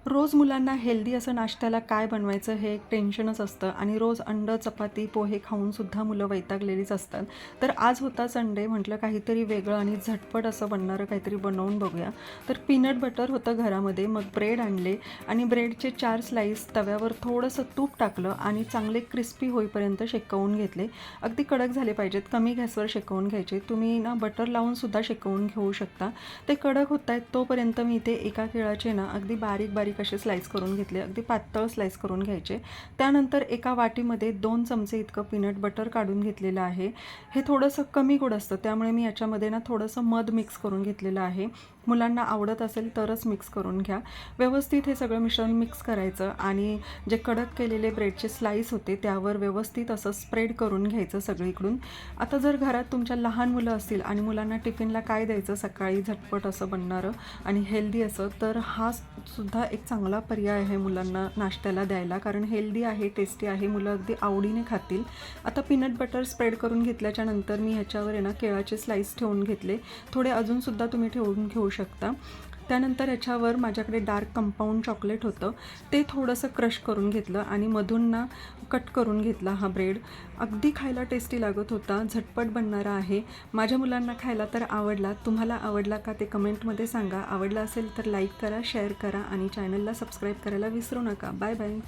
रोज मुलांना हेल्दी असं नाश्त्याला काय बनवायचं हे एक टेन्शनच असतं आणि रोज अंड चपाती पोहे खाऊनसुद्धा मुलं वैतागलेलीच असतात. तर आज होता संडे, म्हटलं काहीतरी वेगळं आणि झटपट असं बनणारं काहीतरी बनवून बघूया. तर पीनट बटर होतं घरामध्ये, मग ब्रेड आणले आणि ब्रेडचे 4 स्लाईस तव्यावर थोडंसं तूप टाकलं आणि चांगले क्रिस्पी होईपर्यंत शेकवून घेतले. अगदी कडक झाले पाहिजेत, कमी गॅसवर शेकवून घ्यायचे. तुम्ही ना बटर लावूनसुद्धा शेकवून घेऊ शकता. ते कडक होत आहेत तोपर्यंत मी ते एका केळाचे ना अगदी बारीक बारीक असे स्लाइस करून घेतले, अगदी पातळ स्लाइस करून घ्यायचे. त्यानंतर एका वाटीमध्ये 2 चमचे इतकं पीनट बटर काढून घेतलेलं आहे. हे थोडंसं कमी गोड असतं, त्यामुळे मी याच्यामध्ये ना थोडंसं मध मिक्स करून घेतलेलं आहे. मुलांना आवडत असेल तरच मिक्स करून घ्या. व्यवस्थित हे सगळं मिश्रण मिक्स करायचं आणि जे कडक केलेले ब्रेडचे स्लाइस होते त्यावर व्यवस्थित असं स्प्रेड करून घ्यायचं सगळीकडून. आता जर घरात तुमच्या लहान मुलं असतील आणि मुलांना टिफिनला काय द्यायचं सकाळी झटपट असं बनणारं आणि हेल्दी असं, तर हा सुद्धा एक चांगला पर्याय आहे मुलांना नाश्त्याला द्यायला, कारण हेल्दी आहे, टेस्टी आहे, मुलं अगदी आवडीने खातील. आता पीनट बटर स्प्रेड करून घेतल्याच्या नंतर मी ह्याच्यावर आहे ना केळाचे स्लाइस ठेवून घेतले. थोडे अजूनसुद्धा तुम्ही ठेवून घेऊ शकता. त्यानंतर ह्याच्यावर माझ्याकडे डार्क कंपाऊंड चॉकलेट होतं, ते थोडंसं क्रश करून घेतलं आणि मधून ना कट करून घेतला हा ब्रेड. अगदी खायला टेस्टी लागत होता, झटपट बनणारा आहे. माझ्या मुलांना खायला तर आवडला. तुम्हाला आवडला का ते कमेंटमध्ये सांगा. आवडला असेल तर लाईक करा, शेअर करा आणि चॅनलला सबस्क्राईब करायला विसरू नका. Bye bye.